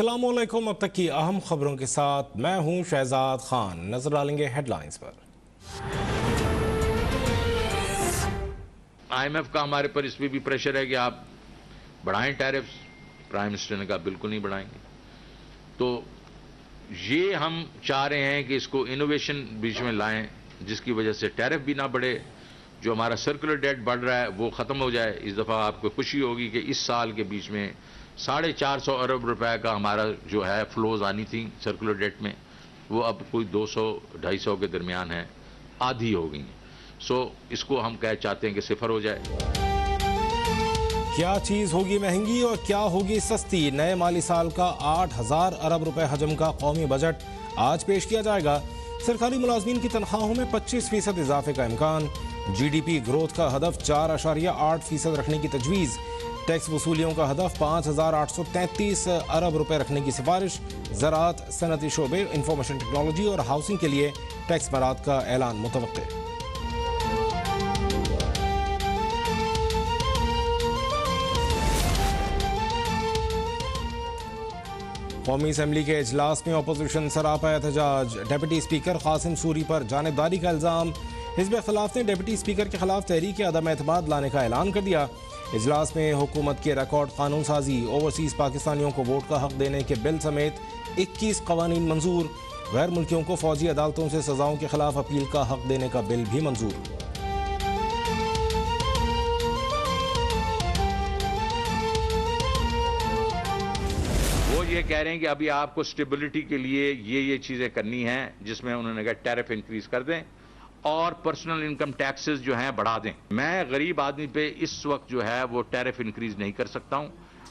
अस्सलामुअलैकुम। अब तक की अहम खबरों के साथ मैं हूं शहजाद खान। नजर डालेंगे हेडलाइंस पर। IMF का हमारे पर इस पर भी प्रेशर है कि आप बढ़ाएं टैरिफ्स। प्राइम मिनिस्टर ने कहा बिल्कुल नहीं बढ़ाएंगे। तो ये हम चाह रहे हैं कि इसको इनोवेशन बीच में लाएं जिसकी वजह से टैरिफ भी ना बढ़े, जो हमारा सर्कुलर डेट बढ़ रहा है वो ख़त्म हो जाए। इस दफ़ा आपको खुशी होगी कि इस साल के बीच में 450 अरब रुपए का हमारा जो है फ्लोज आनी थी सर्कुलर डेट में, वो अब कोई 200-250 के दरमियान है, आधी हो गई। सो इसको हम कह चाहते हैं कि सिफर हो जाए। क्या चीज होगी महंगी और क्या होगी सस्ती? नए माली साल का 8000 अरब रुपए हजम का कौमी बजट आज पेश किया जाएगा। सरकारी मुलाजमीन की तनख्वाहों में 25% इजाफे का इम्कान। GDP ग्रोथ का हदफ 4.8% रखने की तजवीज़। टैक्स वसूलियों का हदफ 5833 अरब रुपए रखने की सिफारिश। ज़राअत, सनती शोबे, इंफॉर्मेशन टेक्नोलॉजी और हाउसिंग के लिए टैक्स बरात का ऐलान मुतवक्के। कौमी असम्बली के इजलास में अपोजिशन सरापा एहतजाज। डिप्टी स्पीकर कासिम सूरी पर जानिबदारी का इल्ज़ाम। हिज़्ब इख्तिलाफ ने डिप्टी स्पीकर के खिलाफ तहरीक अदम एतमाद लाने का ऐलान कर दिया। इजलास में हुकूमत के रिकॉर्ड कानून साजी, ओवरसीज़ पाकिस्तानियों को वोट का हक देने के बिल समेत 21 कवानीन मंजूर। गैर मुल्कियों को फौजी अदालतों से सजाओं के खिलाफ अपील का हक देने का बिल भी मंजूर। वो ये कह रहे हैं कि अभी आपको स्टेबिलिटी के लिए ये चीजें करनी है, जिसमें उन्होंने कहा टैरिफ इंक्रीज कर दें और पर्सनल इनकम टैक्सेस जो हैं बढ़ा दें। मैं गरीब आदमी पे इस वक्त जो है वो टैरिफ इंक्रीज नहीं कर सकता हूं,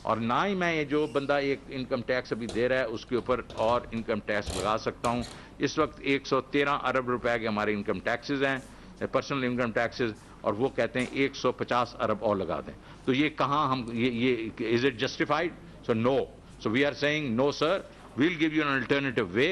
और ना ही मैं ये जो बंदा एक इनकम टैक्स अभी दे रहा है उसके ऊपर और इनकम टैक्स लगा सकता हूं। इस वक्त 113 अरब रुपए के हमारे इनकम टैक्सेस हैं, पर्सनल इनकम टैक्सेस, और वो कहते हैं 150 अरब और लगा दें। तो ये कहाँ हम ये is it justified? So no, so we are saying no sir, we will give you an alternative way.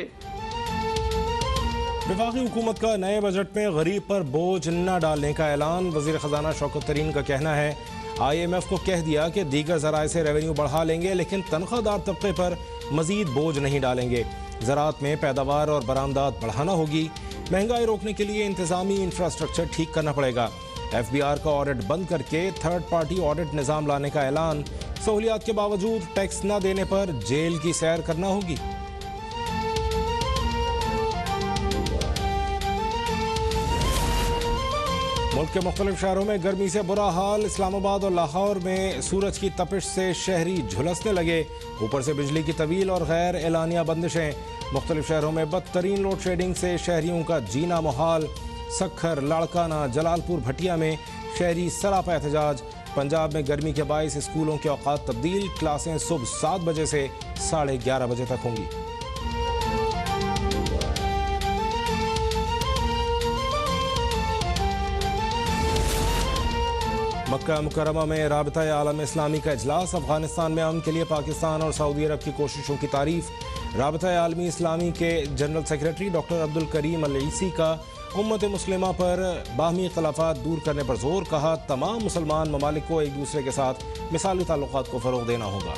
वफाकी हुकूमत का नए बजट में गरीब पर बोझ न डालने का ऐलान। वजीर खजाना शौकत तरीन का कहना है IMF को कह दिया कि दीगर जराए से रेवेन्यू बढ़ा लेंगे लेकिन तनख्वाहदार तबके पर मजीद बोझ नहीं डालेंगे। ज़राअत में पैदावार और बरामदात बढ़ाना होगी। महंगाई रोकने के लिए इंतजामी इंफ्रास्ट्रक्चर ठीक करना पड़ेगा। FBR का ऑडिट बंद करके थर्ड पार्टी ऑडिट निज़ाम लाने का ऐलान। सहूलियात के बावजूद टैक्स न देने पर जेल की सैर करना होगी। मुल्क के मुख्तलिफ शहरों में गर्मी से बुरा हाल। इस्लामाबाद और लाहौर में सूरज की तपिश से शहरी झुलसने लगे। ऊपर से बिजली की तवील और गैर एलानिया बंदिशें। मुख्तलिफ शहरों में बदतरीन लोड शेडिंग से शहरियों का जीना मुहाल। सखर, लाड़काना, जलालपुर, भटिया में शहरी सरापा एहतजाज। पंजाब में गर्मी के बाइस स्कूलों के औकात तब्दील। क्लासें सुबह 7 बजे से 11:30 बजे तक होंगी। मक्का मुकरमा में राबिता आलम इस्लामी का इजलास। अफगानिस्तान में अमन के लिए पाकिस्तान और सऊदी अरब की कोशिशों की तारीफ। राबिता आलमी इस्लामी के general secretary doctor Abdul Karim अल ईसी का उम्मत मुस्लिमा पर बाहमी इख्तलाफात दूर करने पर जोर। कहा तमाम मुसलमान ममालिक को एक दूसरे के साथ मिसाली ताल्लुकात को फ़रोग़ देना होगा।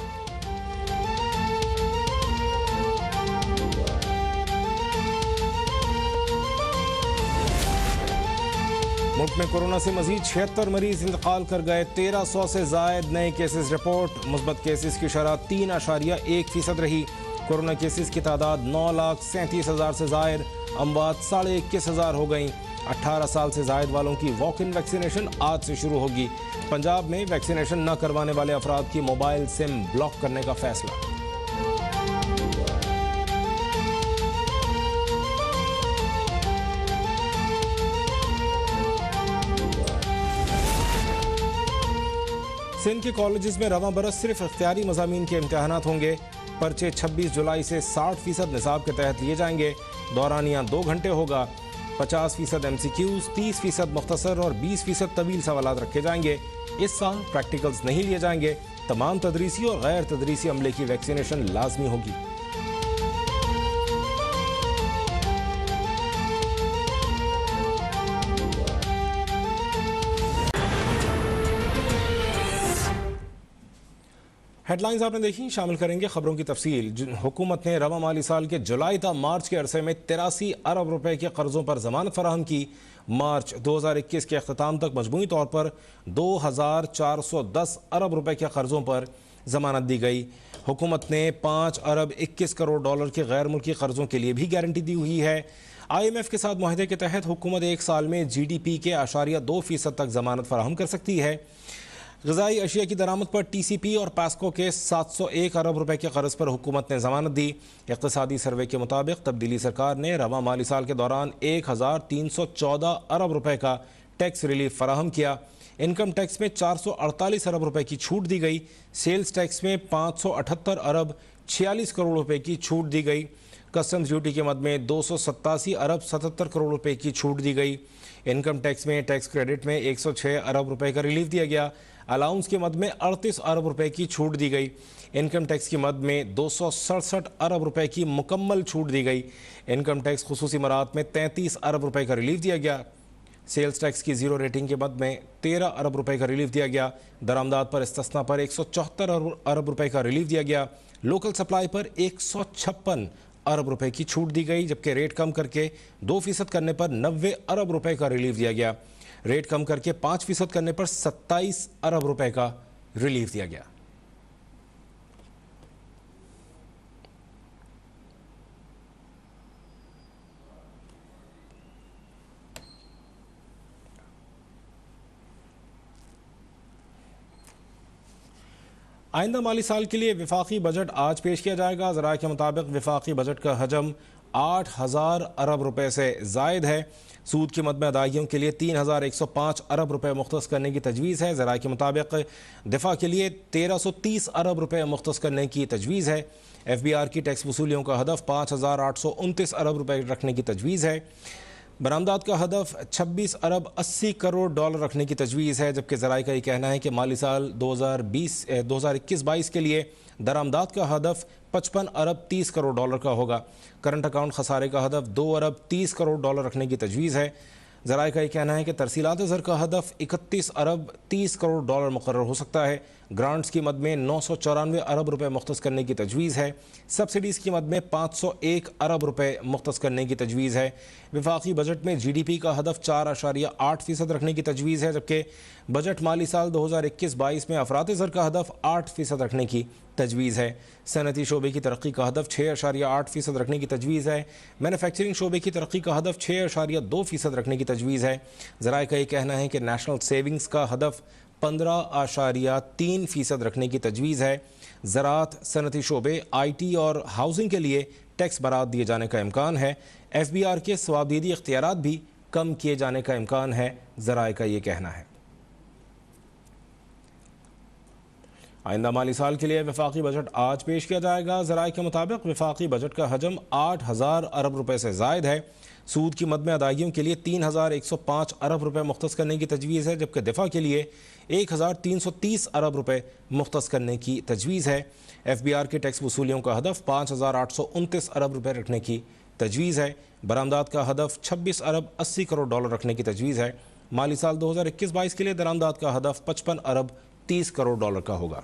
मुल्क में कोरोना से मजीद 76 मरीज इंतकाल कर गए। 1300 से जायद नए केसेस रिपोर्ट। मुस्बत केसेस की शरह 3.1% रही। कोरोना केसेस की तादाद 9,37,000 से जायद। अमवात 21,500 हो गई। 18 साल से जायद वालों की वॉक इन वैक्सीनेशन आज से शुरू होगी। पंजाब में वैक्सीनेशन न करवाने वाले अफराद की मोबाइल सिम ब्लॉक करने का फैसला। सिंध के कॉलेजेस में रवां बरस सिर्फ इख्तियारी मज़ामीन के इम्तहानात होंगे। पर्चे 26 जुलाई से 60% निसाब के तहत लिए जाएंगे। दौरानिया 2 घंटे होगा। 50% MCQs, 30% मुख्तसर और 20% तवील सवालात रखे जाएंगे। इस साल प्रैक्टिकल्स नहीं लिए जाएंगे। तमाम तदरीसी और गैर तदरीसी अमले की वैक्सीनेशन लाजमी होगी। हेडलाइंस आपने देखी, शामिल करेंगे खबरों की तफसील। हुकूमत ने रवा माली साल के जुलाई था मार्च के अरसे में 83 अरब रुपए के कर्जों पर जमानत फराहम की। मार्च 2021 के अख्ताम तक मजमूई तौर पर 2410 अरब रुपए के कर्जों पर जमानत दी गई। हुकूमत ने 5 अरब 21 करोड़ डॉलर के गैर मुल्की कर्जों के लिए भी गारंटी दी हुई है। IMF के साथ मुआहदे के तहत हुकूमत एक साल में GDP के 0.2% तक जमानत फराहम कर सकती है। ग़िज़ाई अशिया की दरामद पर TCP और पैस्को के 701 अरब रुपए के कर्ज पर हुकूमत ने जमानत दी। इक़्तिसादी सर्वे के मुताबिक तब्दीली सरकार ने रवा माली साल के दौरान 1314 अरब रुपए का टैक्स रिलीफ फराहम किया। इनकम टैक्स में 448 अरब रुपए की छूट दी गई। सेल्स टैक्स में 578 अरब 46 करोड़ रुपए की छूट दी गई। कस्टम्स ड्यूटी के मद में 287 अरब 77 करोड़ रुपए की छूट दी गई। इनकम टैक्स में टैक्स क्रेडिट में 106 अरब रुपए का रिलीफ दिया गया। अलाउंस के मद में 38 अरब रुपए की छूट दी गई। इनकम टैक्स की मद में 267 अरब रुपए की मुकम्मल छूट दी गई। इनकम टैक्स खुसूसी मरात में 33 अरब रुपए का रिलीफ दिया गया। सेल्स टैक्स की जीरो रेटिंग के मद में 13 अरब रुपए का रिलीफ दिया गया। दरामदाद पर इस्तिस्ना पर 174 अरब रुपए का रिलीफ दिया गया। लोकल सप्लाई पर 156 अरब रुपए की छूट दी गई, जबकि रेट कम करके 2% करने पर 90 अरब रुपए का रिलीफ दिया गया। रेट कम करके 5% करने पर 27 अरब रुपए का रिलीफ दिया गया। आइंदा माली साल के लिए विफाकी बजट आज पेश किया जाएगा। ज़राए के मुताबिक विफाकी बजट का हजम 8000 अरब रुपए से जायद है। सूद की मद में अदायगियों के लिए 3105 अरब रुपए मुख्तस करने की तजवीज़ है। ज़राए के मुताबिक दिफा के लिए 1330 अरब रुपए मुख्तस करने की तजवीज़ है। FBR की टैक्स वसूलियों का हदफ 5829 अरब रुपए रखने की तजवीज़ है। बरामदात का हदफ 26 अरब 80 करोड़ डॉलर रखने की तजवीज़ है, जबकि ज़राए का ये कहना है कि माली साल 2021-22 के लिए दरामदात का हदफ 55 अरब 30 करोड़ डॉलर का होगा। करंट अकाउंट खसारे का हदफ 2 अरब 30 करोड़ डॉलर रखने की तजवीज़ है। ज़राए का ये कहना है कि तरसीलात ज़र का हदफ 31 अरब 30 करोड़ डॉलर मुकर्रर हो सकता है। ग्रांट्स की मद में 994 अरब रुपए मुख्तस करने की तजवीज़ है। सब्सिडीज़ की मद में 501 अरब रुपए मुख्तस करने की तजवीज़ है। विफाकी बजट में GDP का हदफ 4.8% रखने की तजवीज़ है, जबकि बजट माली साल 2021-22 में अफरात ज़र का हदफ 8% रखने की तजवीज़ है। सनती शोबे की तरक्की का हदफ 6.8% रखने की तजवीज़ है। मैनुफैक्चरिंग शोबे की तरक्की का हदफ 6.2% रखने की तजवीज़ है। ज़राए का ये कहना है कि नेशनल सेविंग्स का हदफ 15.3% रखने की तजवीज़ है। ज़राअत, सनती शोबे, IT और हाउसिंग के लिए टैक्स बरात दिए जाने का इम्कान है। FBR के सवाबदीदी इख्तियारात भी कम किए जाने का इम्कान है, ज़राए का ये कहना है। आइंदा माली साल के लिए विफाकी बजट आज पेश किया जाएगा। ज़राए के मुताबिक विफाकी बजट का हजम 8000 अरब रुपए से जायद है। सूद की मद में अदायगियों के लिए 3105 अरब रुपए मुख्तस करने की तजवीज़ है, जबकि दिफा के लिए 1330 अरब रुपए मुख्तस करने की तजवीज़ है। FBR के टैक्स वसूलियों का हदफ 5829 अरब रुपए रखने की तजवीज़ है। बरामदात का हदफ 26 अरब 80 करोड़ डॉलर रखने की तजवीज़ है। माली साल 2021-22 के लिए दरामदात का हदफ 55 अरब 30 करोड़ डॉलर का होगा।